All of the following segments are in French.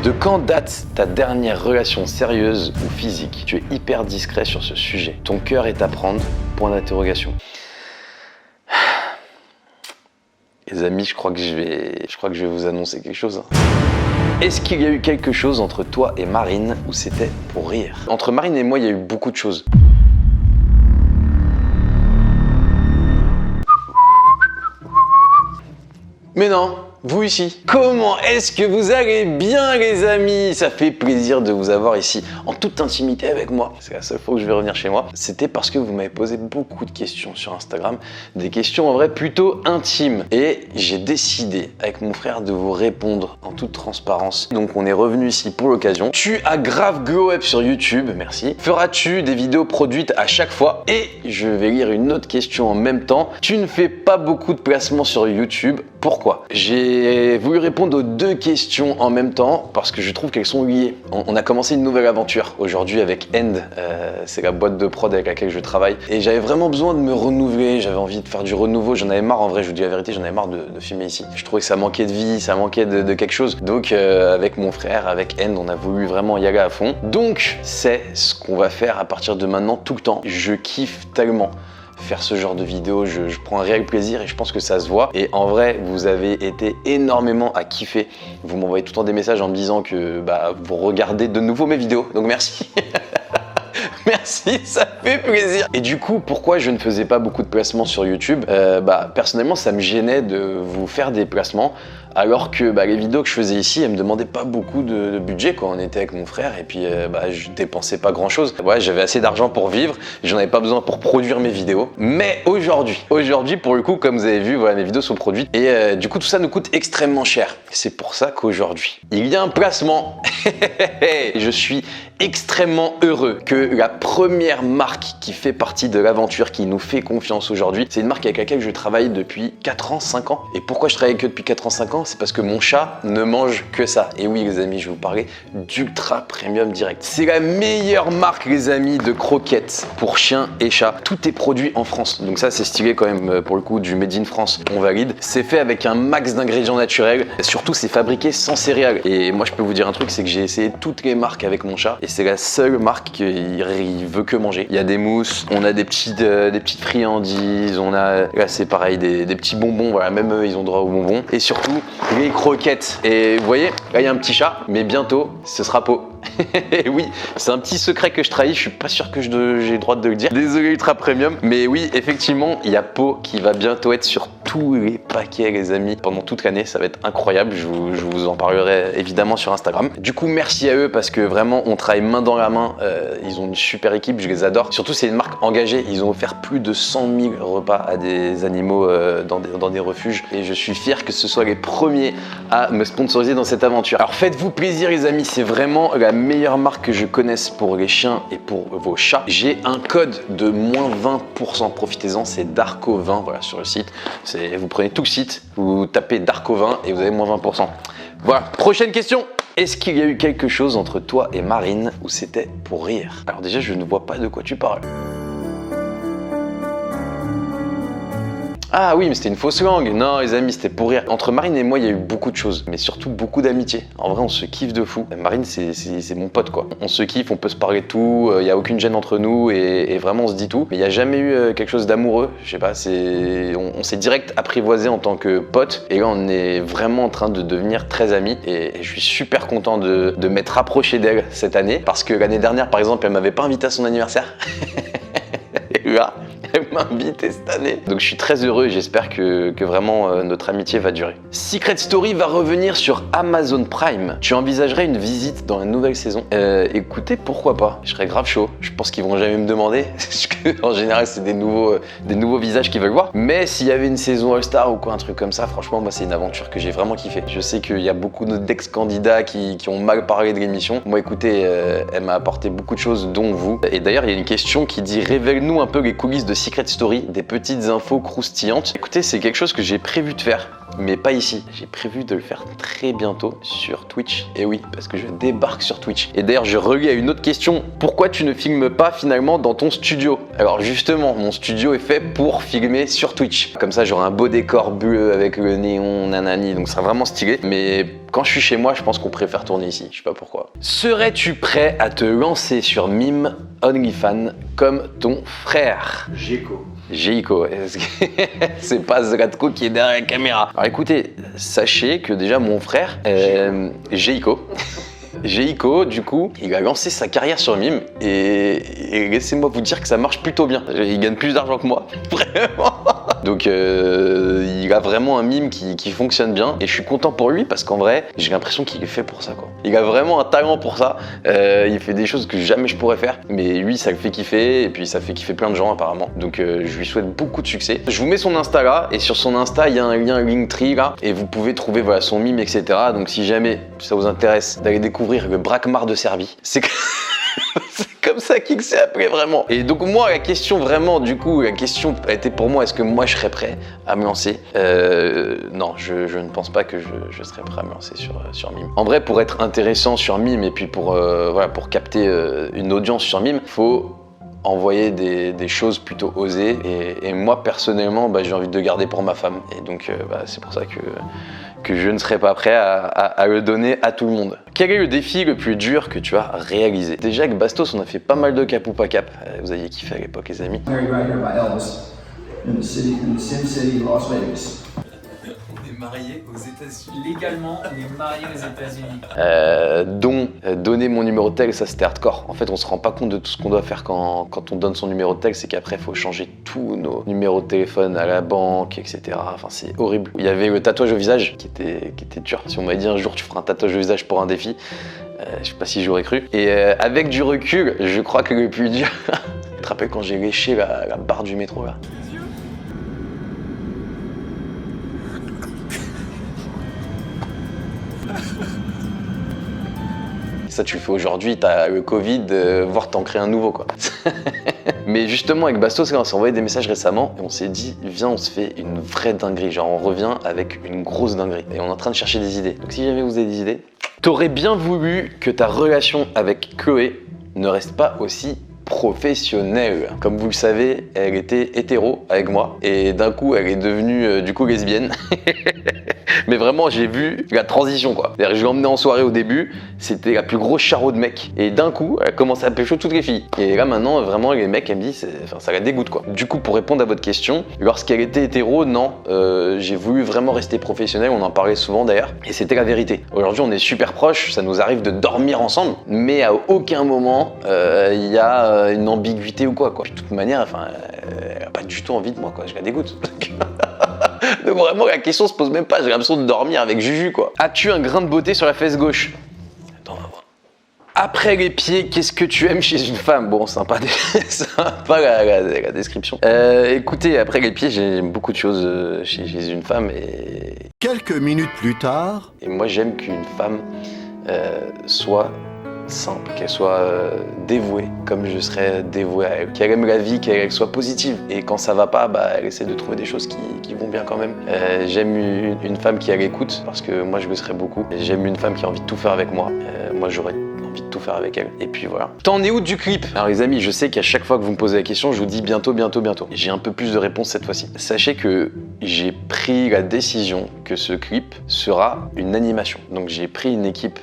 De quand date ta dernière relation sérieuse ou physique? Tu es hyper discret sur ce sujet. Ton cœur est à prendre, point d'interrogation. Les amis, je crois que je vais vous annoncer quelque chose. Est-ce qu'il y a eu quelque chose entre toi et Marine ou c'était pour rire? Entre Marine et moi, il y a eu beaucoup de choses. Mais non, vous ici. Comment est-ce que vous allez bien les amis? Ça fait plaisir de vous avoir ici en toute intimité avec moi. C'est la seule fois que je vais revenir chez moi. C'était parce que vous m'avez posé beaucoup de questions sur Instagram. Des questions en vrai plutôt intimes. Et j'ai décidé avec mon frère de vous répondre en toute transparence. Donc on est revenu ici pour l'occasion. Tu as grave glow up sur YouTube, merci. Feras-tu des vidéos produites à chaque fois? Et je vais lire une autre question en même temps. Tu ne fais pas beaucoup de placements sur YouTube. Pourquoi? J'ai voulu répondre aux deux questions en même temps parce que je trouve qu'elles sont liées. On a commencé une nouvelle aventure aujourd'hui avec End, c'est la boîte de prod avec laquelle je travaille et j'avais vraiment besoin de me renouveler, j'avais envie de faire du renouveau, j'en avais marre en vrai, je vous dis la vérité, j'en avais marre de filmer ici. Je trouvais que ça manquait de vie, ça manquait de quelque chose. Donc avec mon frère, avec End, on a voulu vraiment y aller à fond. Donc c'est ce qu'on va faire à partir de maintenant tout le temps. Je kiffe tellement faire ce genre de vidéo, je prends un réel plaisir et je pense que ça se voit. Et en vrai, vous avez été énormément à kiffer. Vous m'envoyez tout le temps des messages en me disant que vous regardez de nouveau mes vidéos, donc merci. Merci, ça fait plaisir. Et du coup, pourquoi je ne faisais pas beaucoup de placements sur YouTube? Personnellement, ça me gênait de vous faire des placements alors que les vidéos que je faisais ici, elles me demandaient pas beaucoup de budget quand on était avec mon frère et puis je dépensais pas grand chose. Ouais, j'avais assez d'argent pour vivre, j'en avais pas besoin pour produire mes vidéos. Mais aujourd'hui pour le coup, comme vous avez vu, voilà, mes vidéos sont produites et du coup tout ça nous coûte extrêmement cher. C'est pour ça qu'aujourd'hui, il y a un placement. Je suis extrêmement heureux que la première marque qui fait partie de l'aventure, qui nous fait confiance aujourd'hui, c'est une marque avec laquelle je travaille depuis 4 ans, 5 ans. Et pourquoi je travaille avec eux depuis 4 ans, 5 ans? C'est parce que mon chat ne mange que ça. Et oui les amis, je vais vous parler d'Ultra Premium Direct. C'est la meilleure marque les amis de croquettes pour chiens et chats. Tout est produit en France. Donc ça c'est stylé quand même pour le coup, du Made in France, on valide. C'est fait avec un max d'ingrédients naturels. Surtout c'est fabriqué sans céréales. Et moi je peux vous dire un truc, c'est que j'ai essayé toutes les marques avec mon chat. Et c'est la seule marque qu'il veut que manger. Il y a des mousses, on a des petites friandises, on a, là c'est pareil, des petits bonbons, voilà, même eux ils ont droit aux bonbons. Et surtout, les croquettes. Et vous voyez, là il y a un petit chat, mais bientôt, ce sera Po. Oui, c'est un petit secret que je trahis, je suis pas sûr que j'ai le droit de le dire. Désolé Ultra Premium, mais oui, effectivement, il y a Po qui va bientôt être sur tous les paquets les amis pendant toute l'année, ça va être incroyable, je vous en parlerai évidemment sur Instagram. Du coup, merci à eux parce que vraiment, on travaille main dans la main, ils ont une super équipe, je les adore. Surtout, c'est une marque engagée, ils ont offert plus de 100 000 repas à des animaux dans des refuges et je suis fier que ce soit les premiers à me sponsoriser dans cette aventure. Alors faites-vous plaisir les amis, c'est vraiment la meilleure marque que je connaisse pour les chiens et pour vos chats. J'ai un code de moins 20%, profitez-en, c'est Darko20, voilà, sur le site. Vous prenez tout le site, vous tapez Darko20 et vous avez moins 20%. Voilà, prochaine question. Est-ce qu'il y a eu quelque chose entre toi et Marine ou c'était pour rire? Alors déjà, je ne vois pas de quoi tu parles. Ah oui, mais c'était une fausse langue. Non, les amis, c'était pour rire. Entre Marine et moi, il y a eu beaucoup de choses, mais surtout beaucoup d'amitié. En vrai, on se kiffe de fou. Marine, c'est mon pote, quoi. On se kiffe, on peut se parler de tout, il n'y a aucune gêne entre nous et vraiment, on se dit tout. Mais il n'y a jamais eu quelque chose d'amoureux. Je sais pas, on s'est direct apprivoisé en tant que pote. Et là, on est vraiment en train de devenir très amis. Et je suis super content de m'être rapproché d'elle cette année. Parce que l'année dernière, par exemple, elle m'avait pas invité à son anniversaire. Et là, elle m'a invité cette année. Donc je suis très heureux et j'espère que vraiment notre amitié va durer. Secret Story va revenir sur Amazon Prime. Tu envisagerais une visite dans la nouvelle saison? Écoutez, pourquoi pas? Je serais grave chaud. Je pense qu'ils vont jamais me demander. Parce que en général, c'est des nouveaux visages qu'ils veulent voir. Mais s'il y avait une saison All-Star ou quoi, un truc comme ça, franchement, moi, c'est une aventure que j'ai vraiment kiffé. Je sais qu'il y a beaucoup d'ex-candidats qui ont mal parlé de l'émission. Moi, écoutez, elle m'a apporté beaucoup de choses, dont vous. Et d'ailleurs, il y a une question qui dit: révèle-nous un peu les coulisses de Secret Story, des petites infos croustillantes. Écoutez, c'est quelque chose que j'ai prévu de faire. mais pas ici. J'ai prévu de le faire très bientôt sur Twitch. Et oui, parce que je débarque sur Twitch. Et d'ailleurs, je relie à une autre question. Pourquoi tu ne filmes pas finalement dans ton studio? Alors justement, mon studio est fait pour filmer sur Twitch. Comme ça, j'aurai un beau décor bleu avec le néon, nanani, donc ça sera vraiment stylé. Mais quand je suis chez moi, je pense qu'on préfère tourner ici. Je sais pas pourquoi. Serais-tu prêt à te lancer sur Mime OnlyFans comme ton frère? Geiko, c'est pas Zlatko qui est derrière la caméra. Alors écoutez, sachez que déjà mon frère, Geiko, du coup, il a lancé sa carrière sur Mime et laissez-moi vous dire que ça marche plutôt bien. Il gagne plus d'argent que moi, vraiment. Donc il a vraiment un mime qui fonctionne bien et je suis content pour lui parce qu'en vrai, j'ai l'impression qu'il est fait pour ça, quoi. Il a vraiment un talent pour ça. Il fait des choses que jamais je pourrais faire, mais lui, ça le fait kiffer et puis ça fait kiffer plein de gens apparemment. Donc je lui souhaite beaucoup de succès. Je vous mets son Insta là et sur son Insta, il y a un lien Linktree là et vous pouvez trouver voilà, son mime, etc. Donc si jamais ça vous intéresse d'aller découvrir le Braquemar de Serbie, c'est comme ça qu'il s'est appelé vraiment. Et donc moi, la question vraiment, du coup, la question était pour moi, est-ce que moi je serais prêt à me lancer? Non, je ne pense pas que je serais prêt à me lancer sur Mime. En vrai, pour être intéressant sur Mime et puis pour, voilà, pour capter une audience sur Mime, il faut envoyer des choses plutôt osées et moi personnellement j'ai envie de le garder pour ma femme et donc c'est pour ça que je ne serai pas prêt à le donner à tout le monde. Quel est le défi le plus dur que tu as réalisé? Déjà avec Bastos on a fait pas mal de cap ou pas cap, vous aviez kiffé à l'époque les amis. Marié aux États-Unis. Légalement, on est marié aux États-Unis. Donner mon numéro de tel, ça c'était hardcore. En fait, on se rend pas compte de tout ce qu'on doit faire quand on donne son numéro de tel, c'est qu'après, il faut changer tous nos numéros de téléphone à la banque, etc. Enfin, c'est horrible. Il y avait le tatouage au visage qui était dur. Si on m'avait dit un jour, tu feras un tatouage au visage pour un défi, je sais pas si j'aurais cru. Et avec du recul, je crois que le plus dur, tu te rappelles quand j'ai léché la barre du métro là? Ça, tu le fais aujourd'hui, t'as le Covid, voire t'en crées un nouveau, quoi. Mais justement, avec Bastos, on s'est envoyé des messages récemment et on s'est dit, viens, on se fait une vraie dinguerie. Genre, on revient avec une grosse dinguerie. Et on est en train de chercher des idées. Donc, si jamais vous avez des idées, t'aurais bien voulu que ta relation avec Chloé ne reste pas aussi professionnelle. Comme vous le savez, elle était hétéro avec moi et d'un coup, elle est devenue du coup lesbienne. Mais vraiment, j'ai vu la transition, quoi. Je l'ai emmenée en soirée au début, c'était la plus grosse charo de mecs. Et d'un coup, elle a commencé à pécho toutes les filles. Et là, maintenant, vraiment, les mecs, elle me dit, ça la dégoûte, quoi. Du coup, pour répondre à votre question, lorsqu'elle était hétéro, non, j'ai voulu vraiment rester professionnel, on en parlait souvent d'ailleurs. Et c'était la vérité. Aujourd'hui, on est super proches, ça nous arrive de dormir ensemble, mais à aucun moment, il y a une ambiguïté ou quoi. De toute manière, enfin, elle a pas du tout envie de moi, quoi. Je la dégoûte. Donc vraiment, la question se pose même pas, j'ai l'impression de dormir avec Juju, quoi. As-tu un grain de beauté sur la fesse gauche? Attends, on va voir. Après les pieds, qu'est-ce que tu aimes chez une femme? Bon, sympa la description. Écoutez, après les pieds, j'aime beaucoup de choses chez une femme et... Quelques minutes plus tard... Et moi, j'aime qu'une femme soit simple, qu'elle soit dévouée, comme je serais dévoué à elle, qu'elle aime la vie, qu'elle soit positive. Et quand ça va pas, elle essaie de trouver des choses qui vont bien quand même. J'aime une femme qui a l'écoute, parce que moi je le serais beaucoup. J'aime une femme qui a envie de tout faire avec moi. Moi j'aurais envie de tout faire avec elle. Et puis voilà. T'en es où du clip? Alors les amis, je sais qu'à chaque fois que vous me posez la question, je vous dis bientôt. J'ai un peu plus de réponses cette fois-ci. Sachez que j'ai pris la décision que ce clip sera une animation. Donc j'ai pris une équipe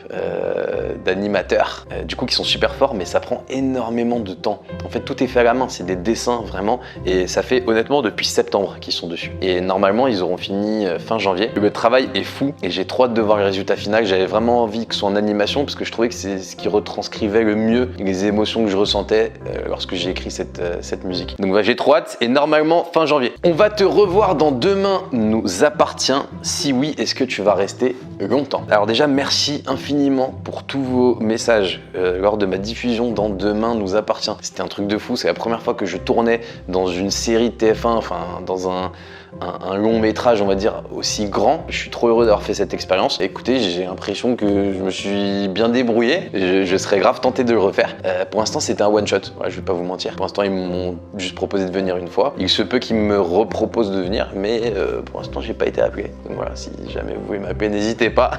d'animateurs, du coup qui sont super forts, mais ça prend énormément de temps. En fait, tout est fait à la main, c'est des dessins vraiment, et ça fait honnêtement depuis septembre qu'ils sont dessus. Et normalement, ils auront fini fin janvier. Le travail est fou, et j'ai trop hâte de voir le résultat final. J'avais vraiment envie que ce soit en animation, parce que je trouvais que c'est ce qui retranscrivait le mieux les émotions que je ressentais lorsque j'ai écrit cette musique. Donc j'ai trop hâte, et normalement fin janvier. On va te revoir dans Demain nous appartient. Si oui, est-ce que tu vas rester longtemps? Alors déjà, merci infiniment pour tous vos messages lors de ma diffusion dans Demain nous appartient. C'était un truc de fou, c'est la première fois que je tournais dans une série TF1, enfin dans un un long métrage, on va dire, aussi grand. Je suis trop heureux d'avoir fait cette expérience. Écoutez, j'ai l'impression que je me suis bien débrouillé. Je serais grave tenté de le refaire. Pour l'instant, c'était un one-shot. Voilà, je vais pas vous mentir. Pour l'instant, ils m'ont juste proposé de venir une fois. Il se peut qu'ils me reproposent de venir, mais pour l'instant, j'ai pas été appelé. Donc voilà, si jamais vous voulez m'appeler, n'hésitez pas.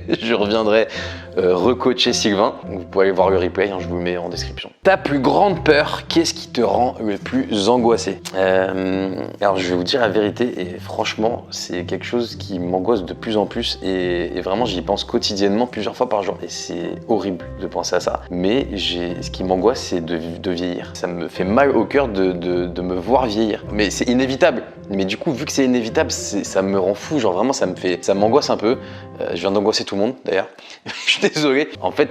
Je reviendrai recoacher Sylvain. Vous pouvez aller voir le replay, hein, je vous le mets en description. Ta plus grande peur, qu'est-ce qui te rend le plus angoissé? Alors je vais vous dire la vérité, et franchement, c'est quelque chose qui m'angoisse de plus en plus, et vraiment j'y pense quotidiennement, plusieurs fois par jour. Et c'est horrible de penser à ça. Mais ce qui m'angoisse, c'est de vieillir. Ça me fait mal au cœur de me voir vieillir. Mais c'est inévitable. Mais du coup, vu que c'est inévitable, ça me rend fou. Genre vraiment, ça m'angoisse un peu. Je viens d'angoisser tout le monde d'ailleurs. Je suis désolé. En fait,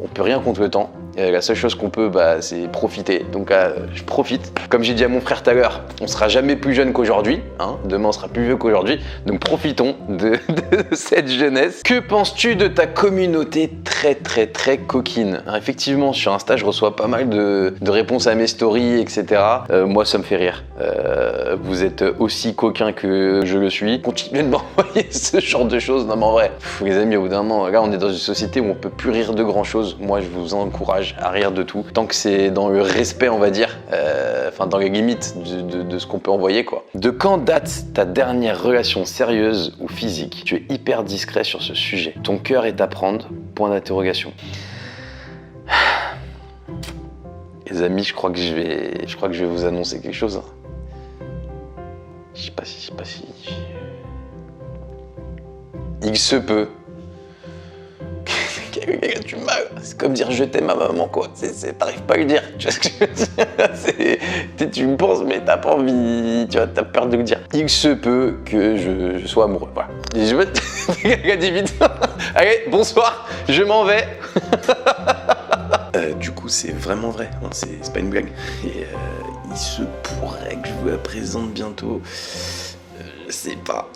on peut rien contre le temps. La seule chose qu'on peut, c'est profiter. Donc je profite. Comme j'ai dit à mon frère tout à l'heure, on sera jamais plus jeune qu'aujourd'hui. Hein. Demain, on sera plus vieux qu'aujourd'hui. Donc profitons de cette jeunesse. Que penses-tu de ta communauté très coquine? Alors, effectivement, sur Insta, je reçois pas mal de réponses à mes stories, etc. Moi, ça me fait rire. Vous êtes aussi coquin que je le suis. Continuez de m'envoyer ce genre de choses. Non mais en vrai, les amis, au bout d'un moment, là on est dans une société où on peut plus rire de grand chose. Moi je vous encourage à rire de tout. Tant que c'est dans le respect, on va dire, enfin dans les limites de ce qu'on peut envoyer quoi. De quand date ta dernière relation sérieuse ou physique? Tu es hyper discret sur ce sujet. Ton cœur est à prendre, point d'interrogation. Les amis, je crois que je vais vous annoncer quelque chose. Hein. Je sais pas si... Il se peut. Tu m'as... C'est comme dire je t'aime à maman quoi. T'arrives pas à le dire. Tu vois ce que je veux dire? Tu me penses mais t'as pas envie. Tu vois, t'as peur de le dire. Il se peut que je sois amoureux. Voilà. Et je veux... dis vite. Allez, bonsoir. Je m'en vais. Du coup, c'est vraiment vrai. Hein, c'est pas une blague. Et il se pourrait que je vous la présente bientôt. Je sais pas.